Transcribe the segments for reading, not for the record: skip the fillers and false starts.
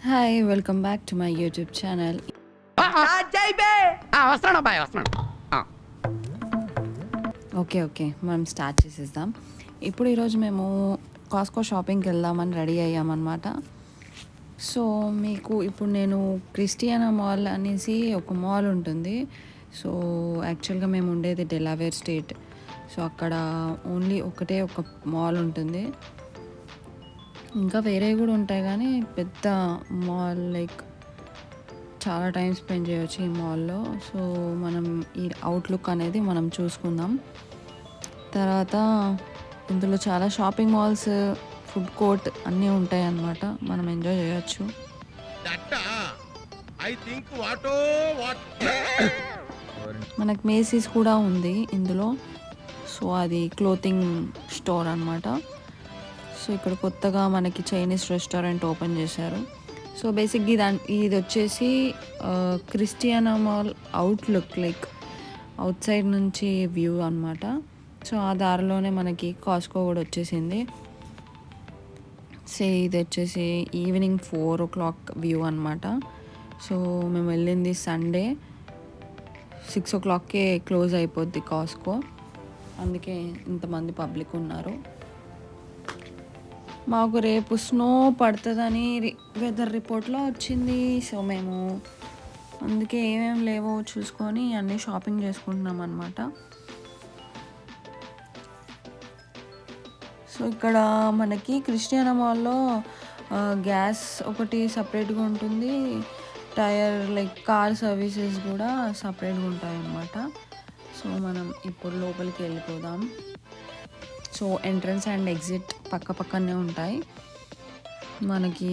Hi welcome back to my YouTube channel. వస్తున్నాడు అబ్బాయి వస్తున్నాడు. ఓకే మనం స్టార్ట్ చేసేద్దాం. ఇప్పుడు ఈరోజు మేము కాస్కో షాపింగ్కి వెళ్దామని రెడీ అయ్యామన్నమాట. సో మీకు ఇప్పుడు నేను క్రిస్టియానా మాల్ అనేసి ఒక మాల్ ఉంటుంది. సో యాక్చువల్గా మేము ఉండేది డెలావేర్ స్టేట్. సో అక్కడ ఓన్లీ ఒక మాల్ ఉంటుంది. ఇంకా వేరే కూడా ఉంటాయి కానీ పెద్ద మాల్, లైక్ చాలా టైం స్పెండ్ చేయవచ్చు ఈ మాల్లో. సో మనం ఈ అవుట్లుక్ అనేది మనం చూసుకుందాం. తర్వాత ఇందులో చాలా షాపింగ్ మాల్స్, ఫుడ్ కోర్ట్ అన్నీ ఉంటాయి అన్నమాట. మనం ఎంజాయ్ చేయొచ్చు. మనకు మేసీస్ కూడా ఉంది ఇందులో. సో అది క్లోతింగ్ స్టోర్ అన్నమాట. సో ఇక్కడ కొత్తగా మనకి చైనీస్ రెస్టారెంట్ ఓపెన్ చేశారు. సో బేసిక్గా ఇది వచ్చేసి Christiana mall outlook, like out side నుంచి వ్యూ అనమాట. సో ఆ దారిలోనే మనకి కాస్కో కూడా వచ్చేసింది. సో ఇది వచ్చేసి ఈవినింగ్ 4 o'clock వ్యూ అనమాట. సో మేము వెళ్ళింది సండే. 6 o'clockకే క్లోజ్ అయిపోద్ది కాస్కో, అందుకే ఇంతమంది పబ్లిక్ ఉన్నారు. మాకు రేపు స్నో పడుతుందని వెదర్ రిపోర్ట్లో వచ్చింది. సో మేము అందుకే ఏమేమి లేవో చూసుకొని అన్నీ షాపింగ్ చేసుకుంటున్నాం అన్నమాట. సో ఇక్కడ మనకి క్రిస్టియానా మాల్లో గ్యాస్ ఒకటి సపరేట్గా ఉంటుంది, టైర్ లైక్ కార్ సర్వీసెస్ కూడా సపరేట్గా ఉంటాయి అన్నమాట. సో మనం ఇప్పుడు లోపలికి వెళ్ళిపోదాం. సో ఎంట్రన్స్ అండ్ ఎగ్జిట్ పక్కనే ఉంటాయి. మనకి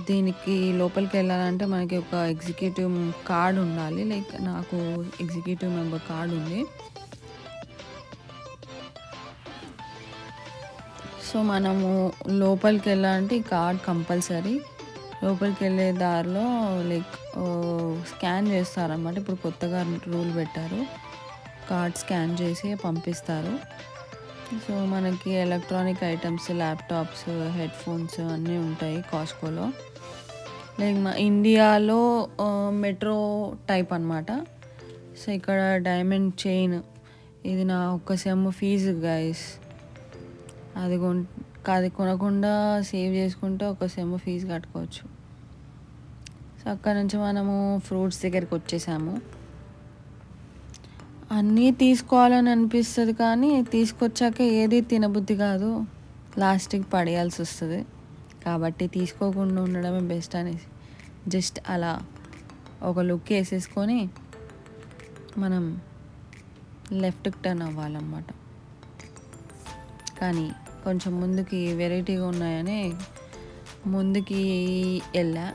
దీనికి లోపలికి వెళ్ళాలంటే మనకి ఒక ఎగ్జిక్యూటివ్ కార్డ్ ఉండాలి. లైక్ నాకు ఎగ్జిక్యూటివ్ మెంబర్ కార్డ్ ఉంది. సో మనము లోపలికి వెళ్ళాలంటే ఈ కార్డ్ కంపల్సరీ. లోపలికి వెళ్ళే దారిలో లైక్ స్కాన్ చేస్తారన్నమాట. ఇప్పుడు కొత్తగా రూల్ పెట్టారు, కార్డ్ స్కాన్ చేసి పంపిస్తారు. సో మనకి electronic items, laptops, head phones అన్నీ ఉంటాయి కాస్కోలో. లైక్ మా ఇండియాలో మెట్రో టైప్ అనమాట. సో ఇక్కడ డైమండ్ చైన్, ఇది నా ఒక్క సెమ్ ఫీజు గైస్. అది కొనకుండా సేవ్ చేసుకుంటే ఒక సెమ్ ఫీజు కట్టుకోవచ్చు. సో అక్కడ నుంచి మనము ఫ్రూట్స్ దగ్గరికి వచ్చేసాము. అన్నీ తీసుకోవాలని అనిపిస్తుంది కానీ తీసుకొచ్చాక ఏది తినబుద్ధి కాదు, లాస్ట్కి పడేయాల్సి వస్తుంది. కాబట్టి తీసుకోకుండా ఉండడమే బెస్ట్ అనేసి జస్ట్ అలా ఒక లుక్ వేసేసుకొని మనం లెఫ్ట్కి టర్న్ అవ్వాలన్నమాట. కానీ కొంచెం ముందుకి వెరైటీగా ఉన్నాయని ముందుకి వెళ్ళా.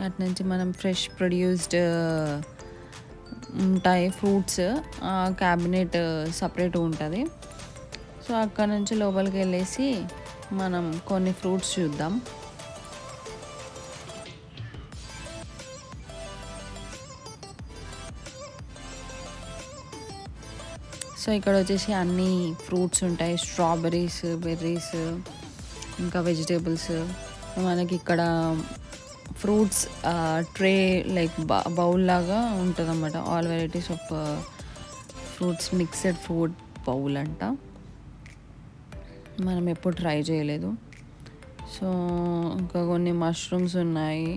అటు నుంచి మనం ఫ్రెష్ ప్రొడ్యూస్డ్ ఉంటాయి ఫ్రూట్స్, క్యాబినెట్ సపరేట్ ఉంటుంది. సో అక్కడ నుంచి లోపలికి వెళ్ళేసి మనం కొన్ని ఫ్రూట్స్ చూద్దాం. సో ఇక్కడ వచ్చేసి అన్ని ఫ్రూట్స్ ఉంటాయి, స్ట్రాబెర్రీస్, బెర్రీస్, ఇంకా వెజిటేబుల్స్. మనకి ఇక్కడ ఫ్రూట్స్ ట్రే లైక్ బౌల్ లాగా ఉంటుంది అన్నమాట. All varieties of fruits mixed fruit bowl అంట. మనం ఎప్పుడు ట్రై చేయలేదు. సో ఇంకా కొన్ని మష్రూమ్స్ ఉన్నాయి.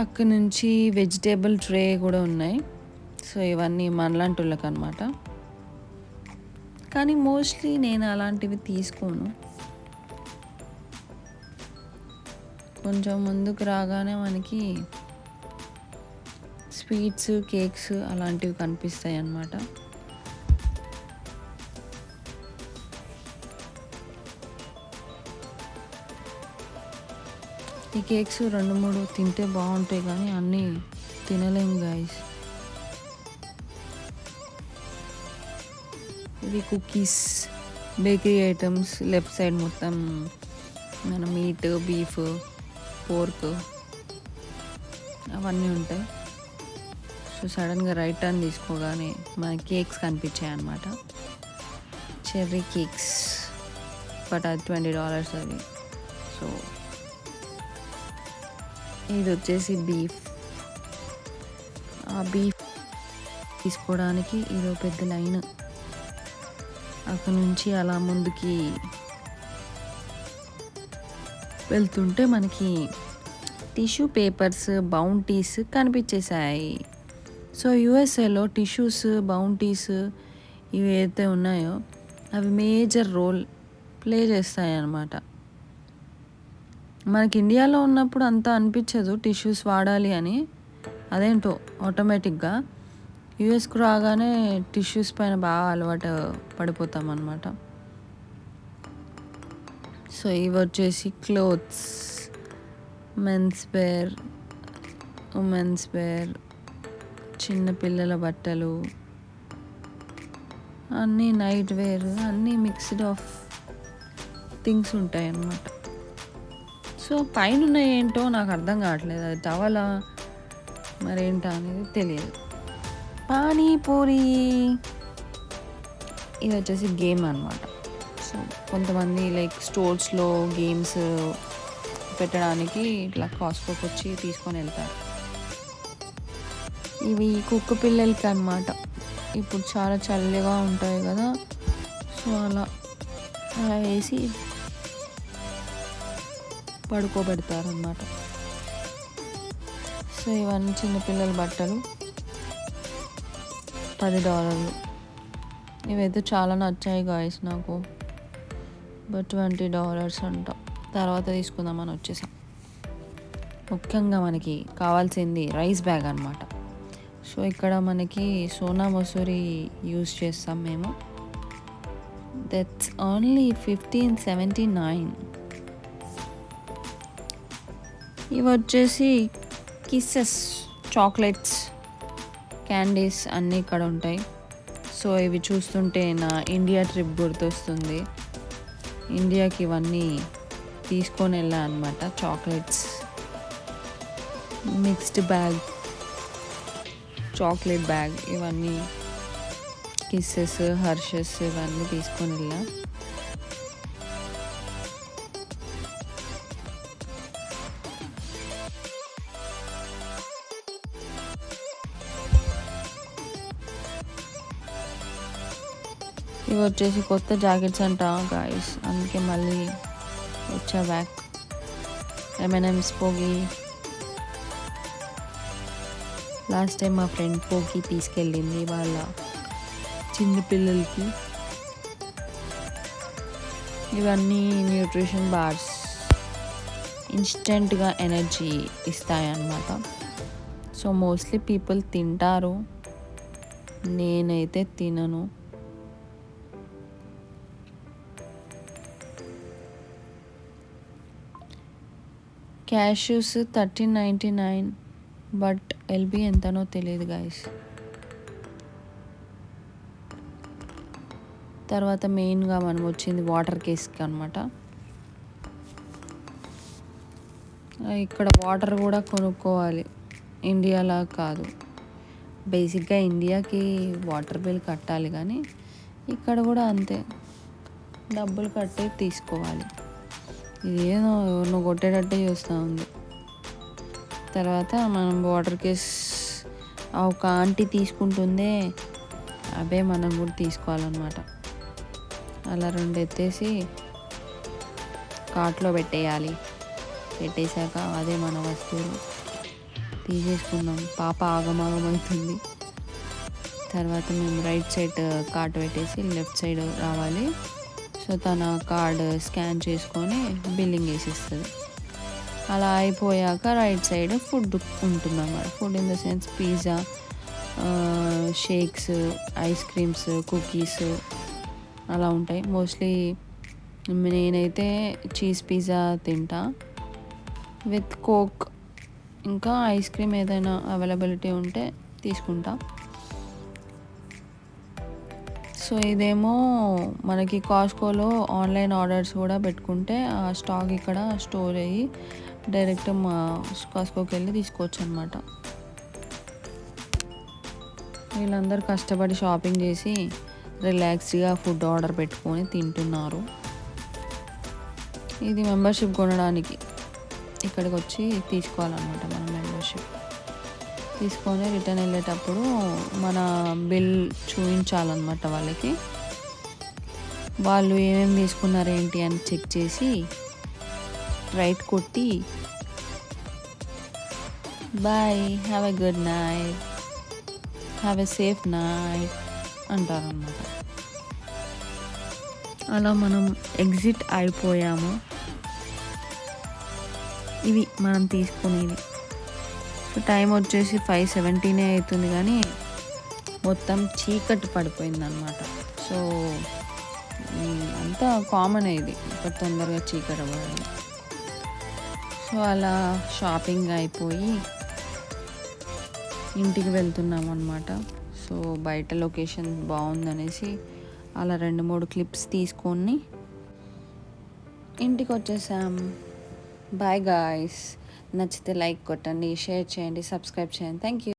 అక్కడ నుంచి వెజిటేబుల్ ట్రే కూడా ఉన్నాయి. సో ఇవన్నీ మనలాంటి వాళ్ళకి అనమాట. కానీ మోస్ట్లీ నేను అలాంటివి తీసుకోను. కొంచెం ముందుకు రాగానే మనకి స్వీట్స్, కేక్స్ అలాంటివి కనిపిస్తాయి అన్నమాట. ఈ కేక్స్ 2-3 తింటే బాగుంటాయి కానీ అన్నీ తినలేము గైస్. ఇవి cookies, bakery items. Left side మొత్తం మన మీట్, బీఫ్, పోర్క్ అవన్నీ ఉంటాయి. సో సడన్గా రైట్ టర్న్ తీసుకోగానే మనకి కేక్స్ కనిపించాయి అన్నమాట. చెర్రీ కేక్స్, బట్ అది $20 అది. సో సో ఇది వచ్చేసి బీఫ్. ఆ బీఫ్ తీసుకోవడానికి ఇదో పెద్ద లైన్. అక్కడ నుంచి అలా ముందుకి వెళ్తుంటే మనకి tissue papers, bounties కనిపించేశాయి. So యూఎస్ఏలో tissues, bounties ఇవి ఏదైతే ఉన్నాయో అవి మేజర్ రోల్ ప్లే చేస్తాయి అన్నమాట. మనకి ఇండియాలో ఉన్నప్పుడు అంత అనిపించదు టిష్యూస్ వాడాలి అని, అదేంటో ఆటోమేటిక్గా యూఎస్కు రాగానే టిష్యూస్ పైన బాగా అలవాటు పడిపోతాం అన్నమాట. సో ఇవి వచ్చేసి clothes, men's wear, women's wear, చిన్నపిల్లల బట్టలు, అన్నీ నైట్ వేర్, అన్నీ మిక్స్డ్ ఆఫ్ థింగ్స్ ఉంటాయి అన్నమాట. సో పైన ఏంటో నాకు అర్థం కావట్లేదు, అది టవలా మరేంటా అనేది తెలియదు. పానీపూరి ఇది వచ్చేసి గేమ్ అన్నమాట. సో కొంతమంది లైక్ స్టోర్స్లో గేమ్స్ పెట్టడానికి ఇట్లా కాస్ట్కోకి వచ్చి తీసుకొని వెళ్తారు. ఇవి కుక్క పిల్లలకి అన్నమాట. ఇప్పుడు చాలా చల్లగా ఉంటాయి కదా, సో అలా వేసి పడుకోబెడతారన్నమాట. సో ఇవన్నీ చిన్నపిల్లల బట్టలు, $10. ఇవైతే చాలా నచ్చాయి గాయస్ నాకు, బట్ $20 అంట. తర్వాత తీసుకుందామని వచ్చేసాం. ముఖ్యంగా మనకి కావాల్సింది రైస్ బ్యాగ్ అన్నమాట. సో ఇక్కడ మనకి సోనా మసూరి యూజ్ చేస్తాం మేము. That's only $15.79. ఇవి వచ్చేసి కిస్సెస్, చాక్లెట్స్, క్యాండీస్ అన్నీ ఇక్కడ ఉంటాయి. సో ఇవి చూస్తుంటే నా ఇండియా ట్రిప్ గుర్తొస్తుంది. ఇండియాకి ఇవన్నీ తీసుకొని వెళ్ళా అనమాట. Chocolates, mixed bag, chocolate bag, ఇవన్నీ కిస్సెస్, హర్షెస్ ఇవన్నీ తీసుకొని వెళ్ళా. ఇవి వచ్చేసి కొత్త జాకెట్స్ అంట గాయస్, అందుకే మళ్ళీ వచ్చా బ్యాక్. M&M's పోగి, లాస్ట్ టైం మా ఫ్రెండ్ పోగి తీసుకెళ్ళింది వాళ్ళ చిన్న పిల్లలకి. ఇవన్నీ న్యూట్రిషన్ బార్స్, ఇన్స్టెంట్గా ఎనర్జీ ఇస్తాయి అన్నమాట. సో మోస్ట్లీ పీపుల్ తింటారు, నేనైతే తినను. క్యాష్యూస్ $13.99, బట్ ఎల్బీ ఎంతనో తెలియదు గాయస్. తర్వాత మెయిన్గా మనం వచ్చింది వాటర్ కేస్కి అనమాట. ఇక్కడ వాటర్ కూడా కొనుక్కోవాలి, ఇండియాలా కాదు. బేసిక్గా ఇండియాకి వాటర్ బిల్ కట్టాలి, కానీ ఇక్కడ కూడా అంతే, డబ్బులు కట్టి తీసుకోవాలి. ఇది ఏదో ఎవరినో కొట్టేటట్టే చూస్తూ ఉంది. తర్వాత మనం వాటర్ కేస్ ఒక ఆంటీ తీసుకుంటుందే, అవే మనం కూడా తీసుకోవాలన్నమాట. అలా 2 ఎత్తేసి కార్ట్లో పెట్టేయాలి. పెట్టేశాక అదే మన వస్తువులు తీసేసుకున్నాం. పాప ఆగమాగమవుతుంది. తర్వాత మేము రైట్ సైడ్ కార్ట్ పెట్టేసి లెఫ్ట్ సైడ్ రావాలి. సో తన కార్డ్ స్కాన్ చేసుకొని బిల్లింగ్ వేసిస్తుంది. అలా అయిపోయాక రైట్ సైడ్ ఫుడ్ ఉంటుందన్నమాట. Food in the sense pizza, shakes, ice creams, cookies అలా ఉంటాయి. మోస్ట్లీ నేనైతే చీజ్ పిజ్జా తింటా విత్ కోక్, ఇంకా ఐస్ క్రీమ్ ఏదైనా అవైలబిలిటీ ఉంటే తీసుకుంటా. సో ఇదేమో మనకి కాస్కోలో ఆన్లైన్ ఆర్డర్స్ కూడా పెట్టుకుంటే ఆ స్టాక్ ఇక్కడ స్టోర్ అయ్యి డైరెక్ట్ మా కాస్కోకి వెళ్ళి తీసుకోవచ్చు అనమాట. వీళ్ళందరూ కష్టపడి షాపింగ్ చేసి రిలాక్స్గా ఫుడ్ ఆర్డర్ పెట్టుకొని తింటున్నారు. ఇది మెంబర్షిప్ కొనడానికి ఇక్కడికి వచ్చి తీసుకోవాలన్నమాట మనం మెంబర్షిప్. తీసుకొని రిటర్న్ వెళ్ళేటప్పుడు మన బిల్ చూపించాలన్నమాట వాళ్ళకి. వాళ్ళు ఏమేమి తీసుకున్నారు ఏంటి అని చెక్ చేసి రైట్ కొట్టి bye, have a good night, have a safe night అంటారన్నమాట. అలా మనం ఎగ్జిట్ అయిపోయాము. ఇవి మనం తీసుకునేవి. సో టైం వచ్చేసి 5:17 అవుతుంది, కానీ మొత్తం చీకటి పడిపోయింది అనమాట. సో అంతా కామన్ ఇది, ఇప్పుడు తొందరగా చీకటి పడడం. సో అలా షాపింగ్ అయిపోయి ఇంటికి వెళ్తున్నాం అనమాట. సో బయట లొకేషన్ బాగుందనేసి అలా 2-3 క్లిప్స్ తీసుకొని ఇంటికి వచ్చేసాం. Bye guys. నచ్చితే లైక్ కొట్టండి, షేర్ చేయండి, సబ్స్క్రైబ్ చేయండి. Thank you.